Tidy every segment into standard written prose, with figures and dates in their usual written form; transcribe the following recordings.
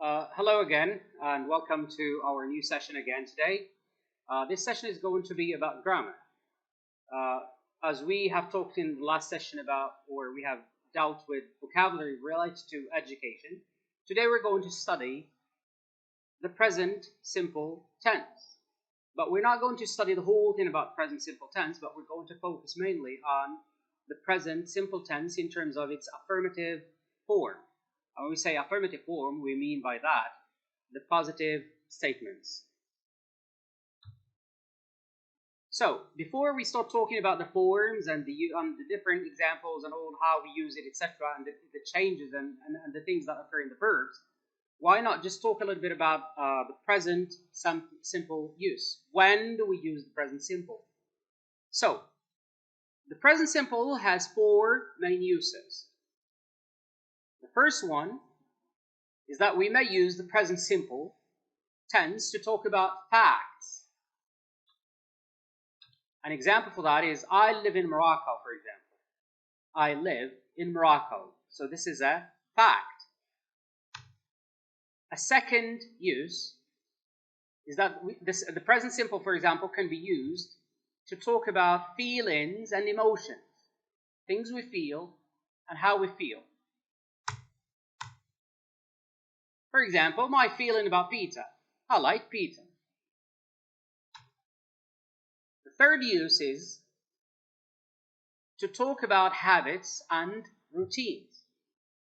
Hello again, and welcome to our new session again today. This session is going to be about grammar. As we have talked in the last session about, or we have dealt with vocabulary related to education, today we're going to study the present simple tense. But we're not going to study the whole thing about present simple tense, but we're going to focus mainly on the present simple tense in terms of its affirmative form. When we say affirmative form, we mean by that the positive statements. So, before we start talking about the forms and the different examples and all how we use it, etc., and the changes and the things that occur in the verbs, why not just talk a little bit about the present simple use? When do we use the present simple? So, the present simple has four main uses. The first one is that we may use the present simple tense to talk about facts. An example for that is, I live in Morocco, for example. I live in Morocco. So this is a fact. A second use is that the present simple, for example, can be used to talk about feelings and emotions. Things we feel and how we feel. For example, my feeling about pizza. I like pizza. The third use is to talk about habits and routines.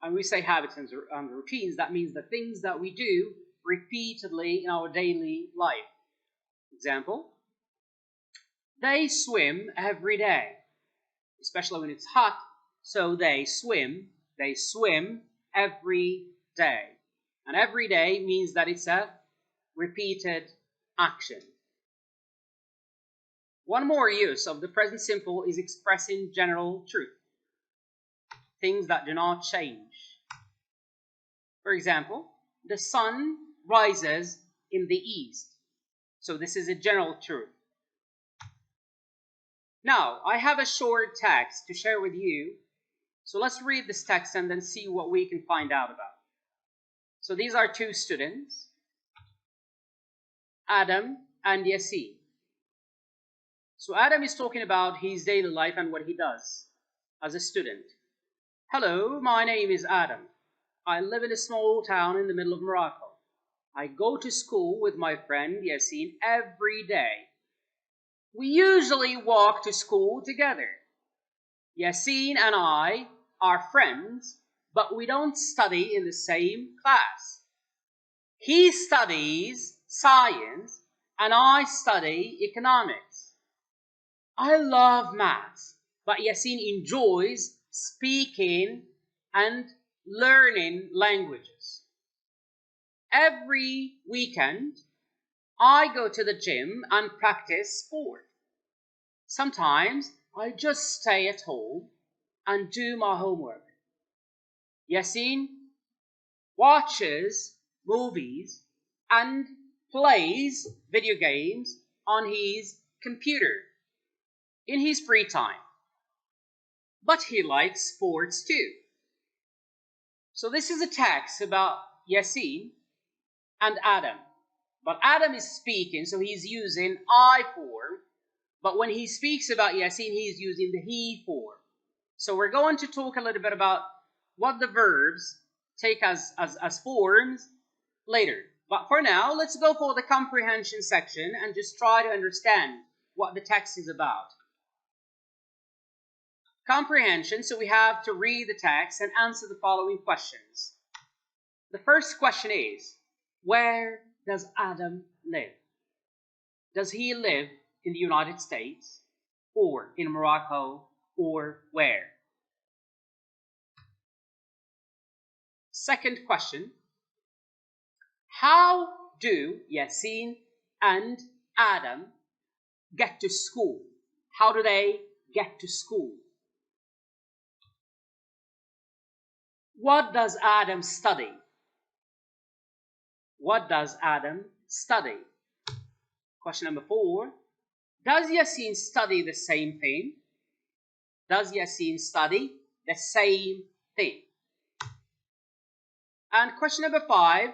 And we say habits and routines, that means the things that we do repeatedly in our daily life. Example, they swim every day, especially when it's hot, so they swim every day. And every day means that it's a repeated action. One more use of the present simple is expressing general truth. Things that do not change. For example, the sun rises in the east. So this is a general truth. Now, I have a short text to share with you. So let's read this text and then see what we can find out about. So these are two students, Adam and Yassine. So Adam is talking about his daily life and what he does as a student. Hello, my name is Adam. I live in a small town in the middle of Morocco. I go to school with my friend Yassine every day. We usually walk to school together. Yassine and I are friends, but we don't study in the same class. He studies science and I study economics. I love maths, but Yassine enjoys speaking and learning languages. Every weekend, I go to the gym and practice sport. Sometimes I just stay at home and do my homework. Yassine watches movies and plays video games on his computer in his free time. But he likes sports too. So this is a text about Yassine and Adam. But Adam is speaking, so he's using I form. But when he speaks about Yassine, he's using the he form. So we're going to talk a little bit about what the verbs take as forms later. But for now, let's go for the comprehension section and just try to understand what the text is about. Comprehension, so we have to read the text and answer the following questions. The first question is, where does Adam live? Does he live in the United States, or in Morocco, or where? Second question, how do Yassine and Adam get to school? How do they get to school? What does Adam study? What does Adam study? Question number 4, does Yassine study the same thing? Does Yassine study the same thing? And question number 5,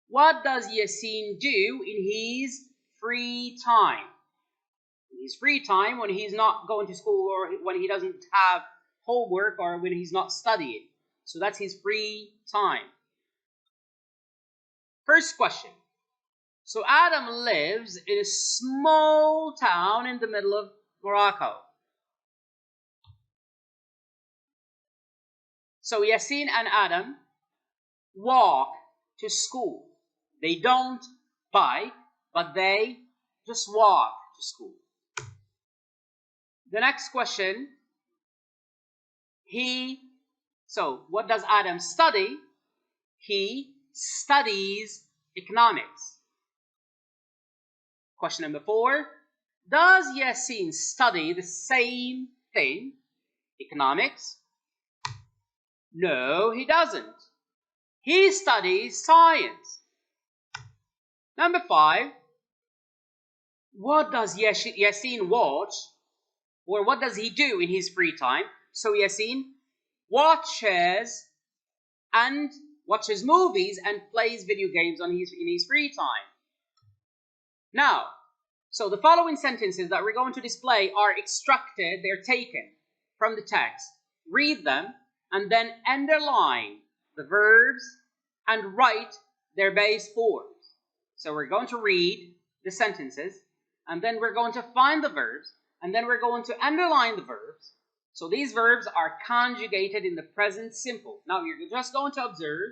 what does Yasin do in his free time? In his free time, when he's not going to school or when he doesn't have homework or when he's not studying. So that's his free time. First question. So Adam lives in a small town in the middle of Morocco. So Yasin and Adam walk to school. They don't bike, but they just walk to school. The next question, so what does Adam study? He studies economics. Question number 4, does Yasin study the same thing, economics? No, he doesn't. He studies science. Number 5, what does Yasin watch? Or what does he do in his free time? So Yasin watches movies and plays video games in his free time. Now, so the following sentences that we're going to display are extracted, they're taken from the text. Read them and then underline the verbs and write their base forms. So we're going to read the sentences and then we're going to find the verbs and then we're going to underline the verbs. So these verbs are conjugated in the present simple. Now you're just going to observe,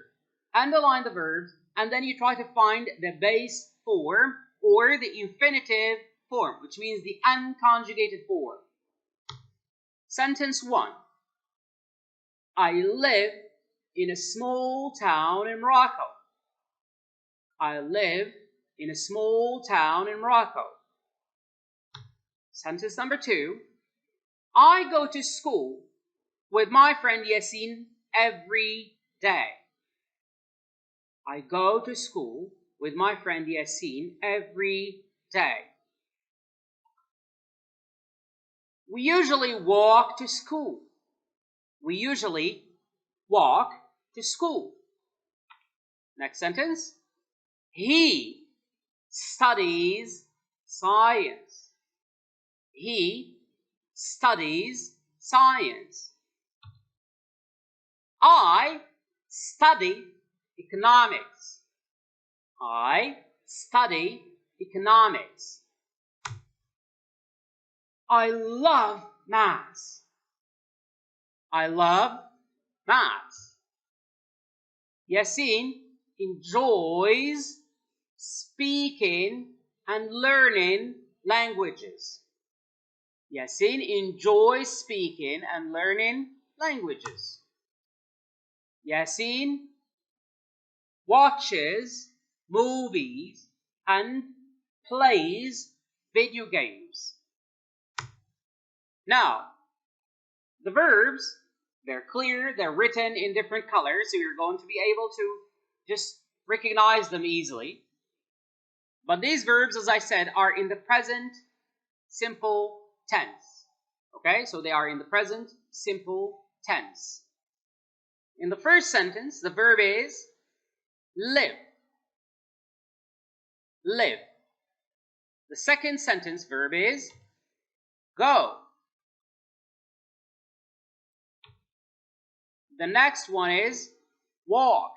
underline the verbs, and then you try to find the base form or the infinitive form, which means the unconjugated form. Sentence 1. I live in a small town in Morocco. I live in a small town in Morocco. Sentence number 2. I go to school with my friend Yasin every day. I go to school with my friend Yasin every day. We usually walk to school. We usually walk to school. Next sentence. He studies science. He studies science. I study economics. I study economics. I love maths. I love maths. Yasin enjoys speaking and learning languages. Yasin enjoys speaking and learning languages. Yasin watches movies and plays video games. Now, the verbs, they're clear, they're written in different colors, so you're going to be able to just recognize them easily. But these verbs, as I said, are in the present simple tense. Okay, so they are in the present simple tense. In the first sentence, the verb is live. Live. The second sentence verb is go. The next one is walk.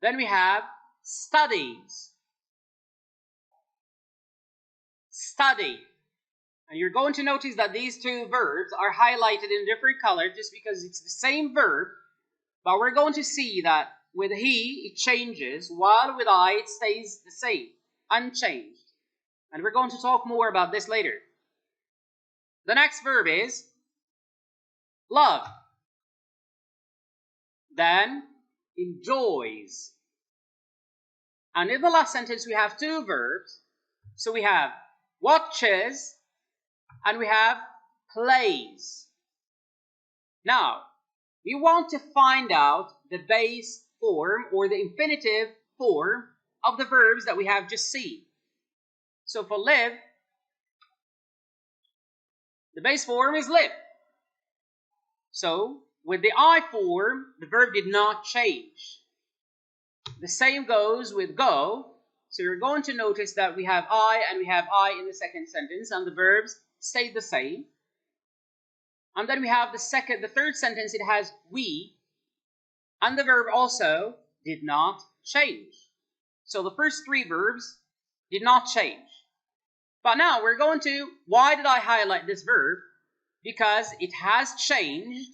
Then we have studies. Study. And you're going to notice that these two verbs are highlighted in different colors just because it's the same verb, but we're going to see that with he, it changes, while with I, it stays the same, unchanged. And we're going to talk more about this later. The next verb is love. Then enjoys. And in the last sentence, we have two verbs. So we have watches and we have plays. Now, we want to find out the base form or the infinitive form of the verbs that we have just seen. So for live, the base form is live. So with the I form, the verb did not change. The same goes with go. So you're going to notice that we have I and we have I in the second sentence, and the verbs stayed the same. And then we have the third sentence, it has we, and the verb also did not change. So the first three verbs did not change. But now we're going to, why did I highlight this verb? Because it has changed.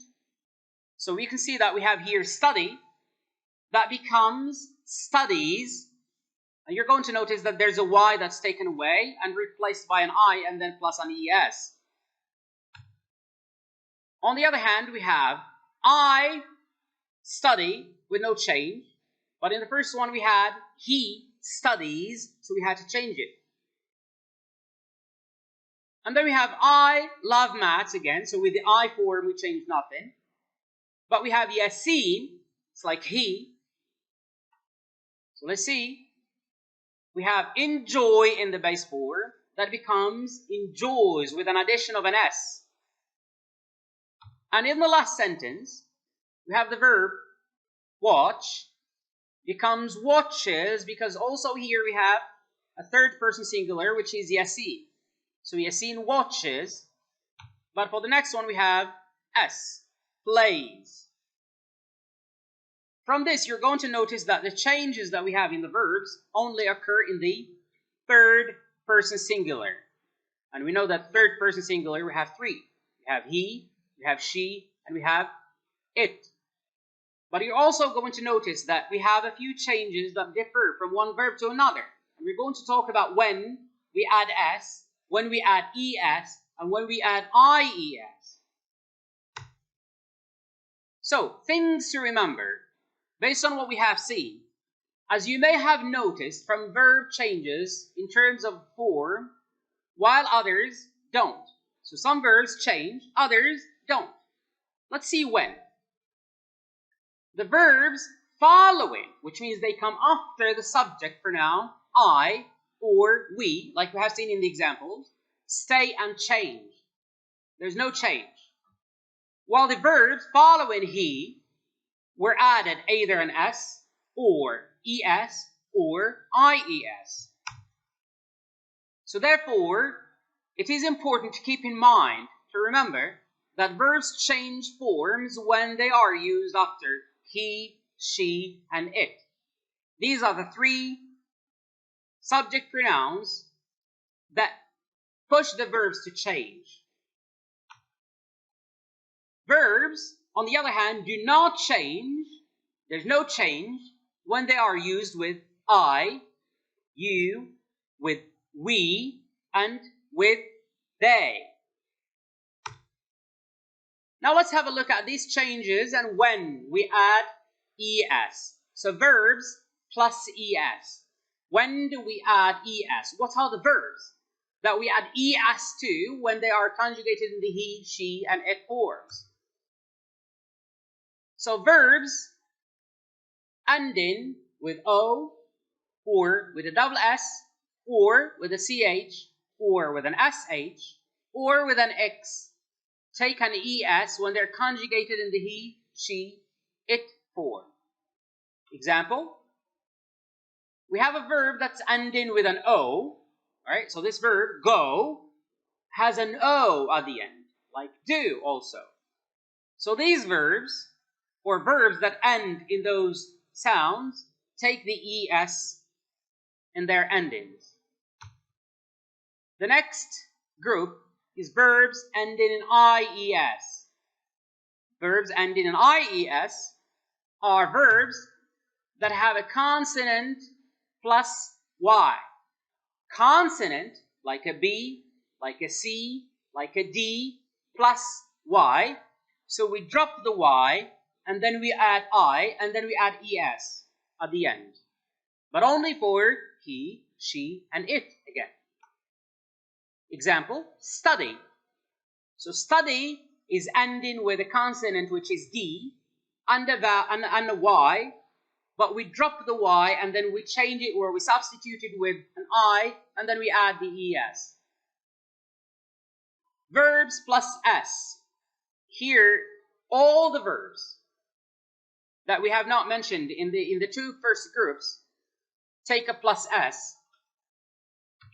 So we can see that we have here study, that becomes studies. And you're going to notice that there's a Y that's taken away and replaced by an I and then plus an ES. On the other hand, we have I study with no change. But in the first one we had he studies, so we had to change it. And then we have I love maths again, so with the I form we changed nothing. But we have Yasin, it's like he. So let's see. We have enjoy in the base form, that becomes enjoys with an addition of an S. And in the last sentence, we have the verb watch, becomes watches, because also here we have a third person singular, which is Yasin. So Yasin watches, but for the next one we have S, plays. From this, you're going to notice that the changes that we have in the verbs only occur in the third person singular. And we know that third person singular, we have three. We have he, we have she, and we have it. But you're also going to notice that we have a few changes that differ from one verb to another. And we're going to talk about when we add S, when we add ES, and when we add IES. So, things to remember, based on what we have seen. As you may have noticed from verb changes in terms of form, while others don't. So some verbs change, others don't. Let's see when. The verbs following, which means they come after the subject pronoun, I or we, like we have seen in the examples, stay and change. There's no change. While the verbs following he were added either an S or ES or IES. So therefore, it is important to keep in mind, to remember, that verbs change forms when they are used after he, she, and it. These are the three subject pronouns that push the verbs to change. Verbs, on the other hand, do not change, there's no change, when they are used with I, you, with we, and with they. Now let's have a look at these changes and when we add ES. So verbs plus ES. When do we add ES? What are the verbs that we add ES to when they are conjugated in the he, she, and it forms? So verbs ending with O, or with a double S, or with a CH, or with an SH, or with an X, take an ES when they're conjugated in the he, she, it form. Example, we have a verb that's ending with an O, right? So this verb, go, has an O at the end, like do also. So these verbs, or verbs that end in those sounds, take the ES in their endings. The next group is verbs ending in IES. Verbs ending in IES are verbs that have a consonant plus Y. Consonant, like a B, like a C, like a D, plus Y. So we drop the Y, and then we add I, and then we add ES at the end. But only for he, she, and it again. Example, study. So study is ending with a consonant which is D and a Y, but we drop the Y and then we change it, or we substitute it with an I, and then we add the ES. Verbs plus S. Here, all the verbs that we have not mentioned in the two first groups take a plus S,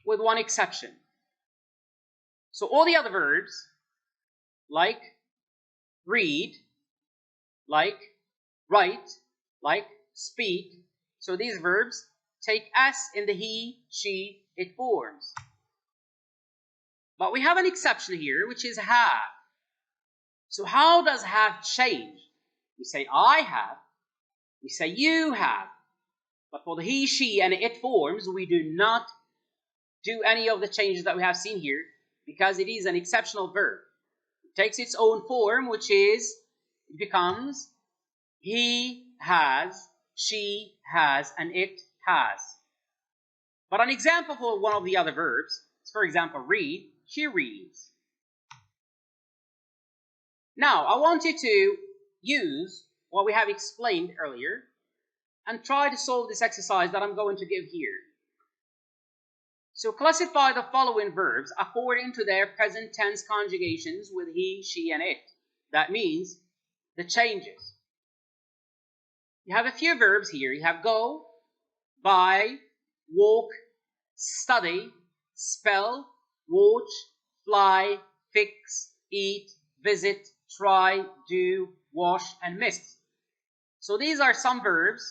with one exception. So all the other verbs, like read, like write, like speak, so these verbs take S in the he, she, it forms. But we have an exception here, which is have. So how does have change? We say I have, we say you have. But for the he, she, and it forms, we do not do any of the changes that we have seen here, because it is an exceptional verb. It takes its own form, which is, it becomes he has, she has, and it has. But an example for one of the other verbs is, for example, read, she reads. Now, I want you to use what we have explained earlier and try to solve this exercise that I'm going to give here. So classify the following verbs according to their present tense conjugations with he, she, and it. That means the changes. You have a few verbs here. You have go, buy, walk, study, spell, watch, fly, fix, eat, visit, try, do, wash, and miss. So these are some verbs,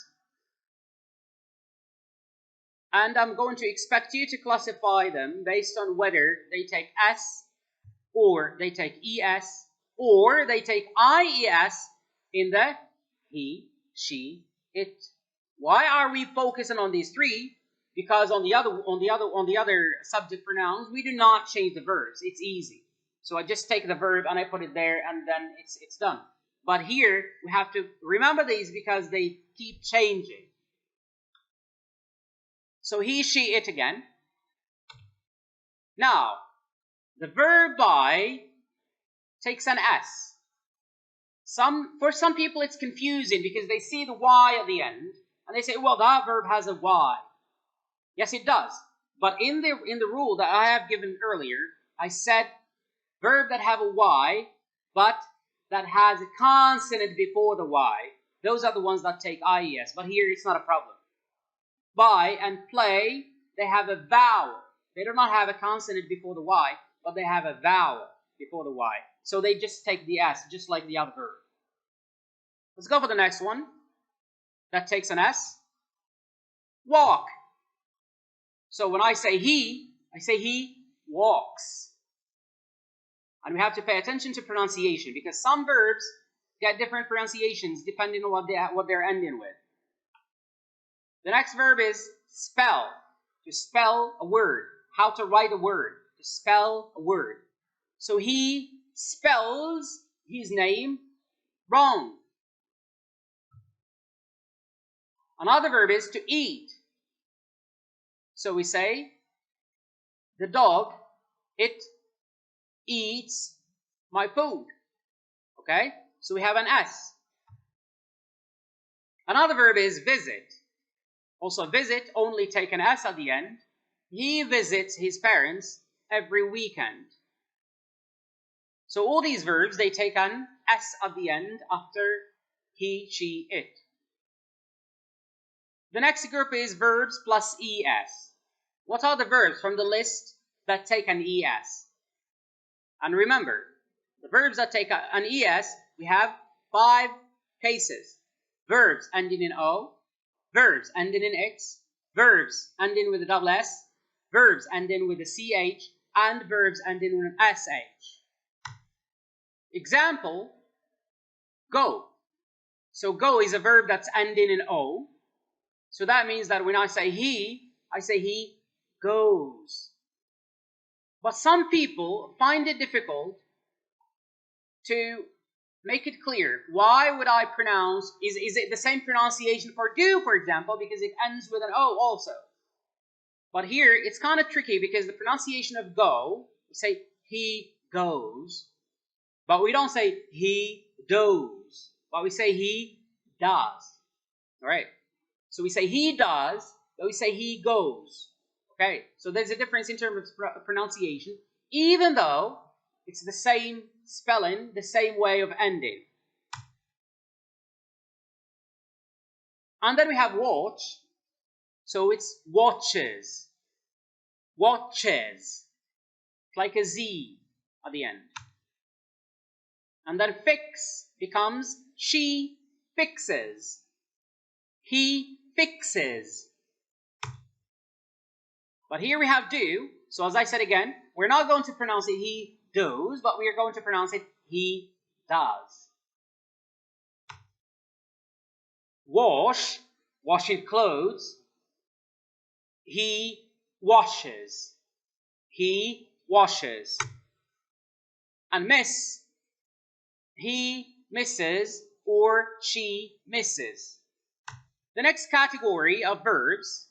and I'm going to expect you to classify them based on whether they take S, or they take ES, or they take IES in the he, she, it. Why are we focusing on these three? Because on the other subject pronouns, we do not change the verbs. It's easy. So I just take the verb and I put it there, and then it's done. But here we have to remember these because they keep changing. So he, she, it again. Now, the verb buy takes an S. For some people it's confusing because they see the Y at the end and they say, well, that verb has a Y. Yes, it does. But in the rule that I have given earlier, I said verb that have a Y, but that has a consonant before the Y, those are the ones that take IES. But here it's not a problem. Buy and play, they have a vowel. They do not have a consonant before the Y, but they have a vowel before the Y. So they just take the S, just like the other verb. Let's go for the next one. That takes an S. Walk. So when I say he walks. And we have to pay attention to pronunciation because some verbs get different pronunciations depending on what they're ending with. The next verb is spell. To spell a word. How to write a word. To spell a word. So he spells his name wrong. Another verb is to eat. So we say, the dog, it eats my food. Okay? So we have an S. Another verb is visit. Also visit, only take an S at the end. He visits his parents every weekend. So all these verbs, they take an S at the end after he, she, it. The next group is verbs plus ES. What are the verbs from the list that take an ES? And remember, the verbs that take an ES, we have 5 cases. Verbs ending in O, verbs ending in X, verbs ending with a double S, verbs ending with a CH, and verbs ending with an SH. Example, go. So go is a verb that's ending in O. So that means that when I say he goes. But some people find it difficult to make it clear. Why would I pronounce, is it the same pronunciation for do, for example, because it ends with an O also. But here, it's kind of tricky because the pronunciation of go, we say he goes, but we don't say he does, but we say he does. All right? So we say he does, but we say he goes. Okay? So there's a difference in terms of pronunciation, even though it's the same spelling, the same way of ending. And then we have watch. So it's watches. Watches. Like a Z at the end. And then fix becomes she fixes. He fixes. But here we have do. So as I said again, we're not going to pronounce it he does, but we are going to pronounce it he does. Wash, washing clothes. He washes. He washes. And miss, he misses or she misses. The next category of verbs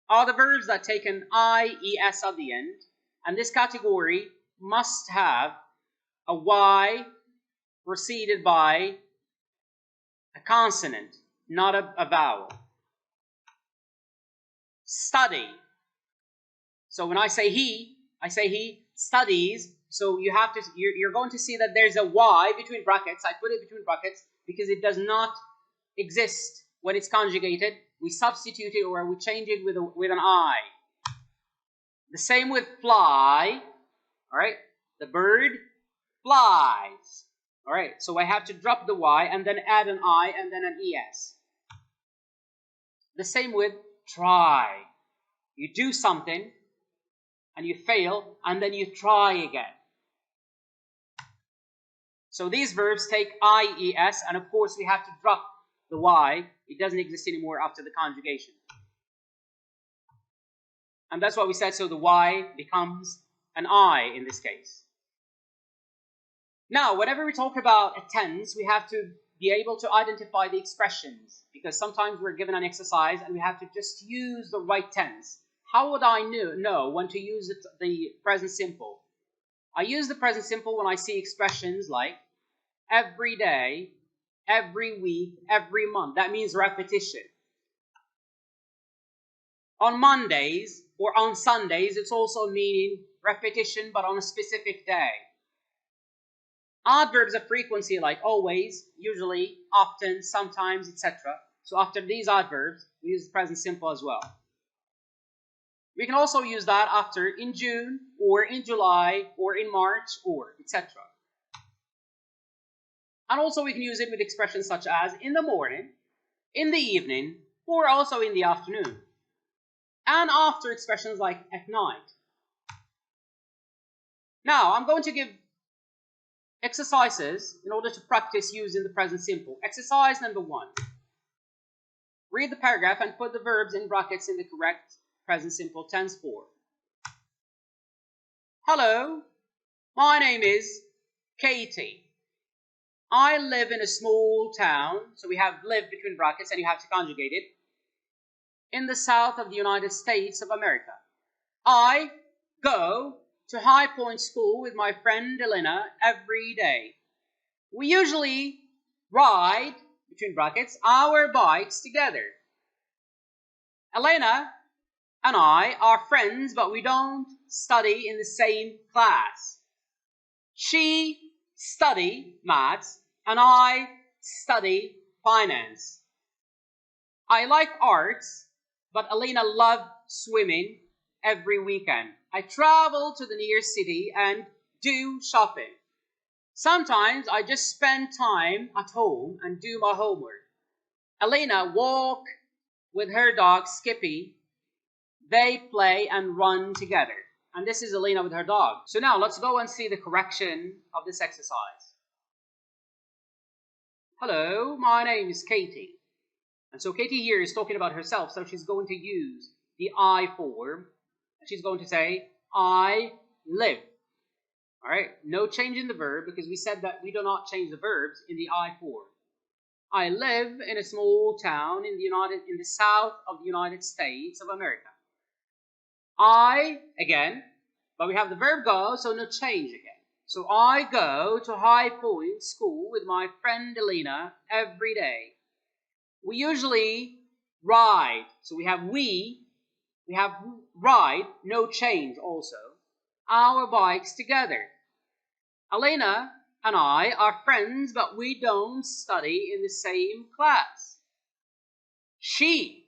are the verbs that take an I-E-S at the end. And this category must have a Y preceded by a consonant, not a vowel. Study. So when I say he studies. So you're going to see that there's a Y between brackets. I put it between brackets because it does not exist when it's conjugated. We substitute it or we change it with an I. The same with fly. All right, the bird flies. All right, so I have to drop the Y and then add an I and then an ES. The same with try. You do something and you fail and then you try again. So these verbs take I-E-S, and of course we have to drop the Y. It doesn't exist anymore after the conjugation. And that's what we said, so the Y becomes an I in this case. Now, whenever we talk about a tense, we have to be able to identify the expressions, because sometimes we're given an exercise and we have to just use the right tense. How would I know when to use the present simple? I use the present simple when I see expressions like every day, every week, every month. That means repetition. On Mondays or on Sundays, it's also meaning repetition, but on a specific day. Adverbs of frequency like always, usually, often, sometimes, etc. So after these adverbs, we use the present simple as well. We can also use that after in June, or in July, or in March, or etc. And also we can use it with expressions such as in the morning, in the evening, or also in the afternoon. And after expressions like at night. Now, I'm going to give exercises in order to practice using the present simple. Exercise number 1. Read the paragraph and put the verbs in brackets in the correct present simple tense form. Hello, my name is Katie. I live in a small town, so we have live between brackets and you have to conjugate it, in the south of the United States of America. I go to High Point School with my friend Elena every day. We usually ride, between brackets, our bikes together. Elena and I are friends, but we don't study in the same class. She studies maths, and I study finance. I like arts, but Elena loves swimming every weekend. I travel to the nearest city and do shopping. Sometimes I just spend time at home and do my homework. Elena walks with her dog Skippy. They play and run together. And this is Elena with her dog. So now let's go and see the correction of this exercise. Hello, my name is Katie. And so Katie here is talking about herself, so she's going to use the I form. And she's going to say, I live. All right, no change in the verb because we said that we do not change the verbs in the I form. I live in a small town in the south of the United States of America. I, again, but we have the verb go, so no change again. So I go to High Point School with my friend Elena every day. We usually ride, so we have ride, no change also, our bikes together. Elena and I are friends, but we don't study in the same class. She.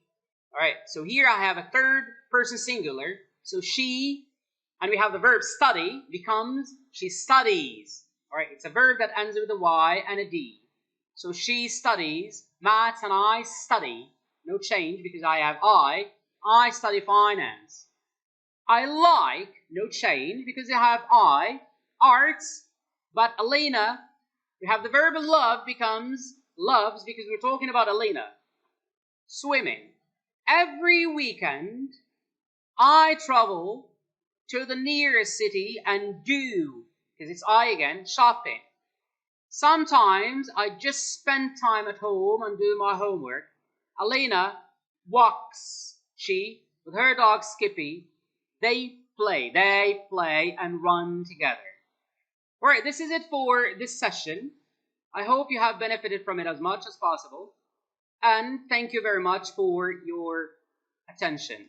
All right, so here I have a third person singular. So she, and we have the verb study, becomes she studies. All right, it's a verb that ends with a Y and a D. So she studies maths and I study. No change because I have I study finance. I like, no change because I have I, arts, but Elena, we have the verb love becomes loves because we're talking about Elena. Swimming. Every weekend, I travel to the nearest city and do, because it's I again, shopping. Sometimes I just spend time at home and do my homework. Elena walks, she, with her dog Skippy. They play and run together. All right, this is it for this session. I hope you have benefited from it as much as possible. And thank you very much for your attention.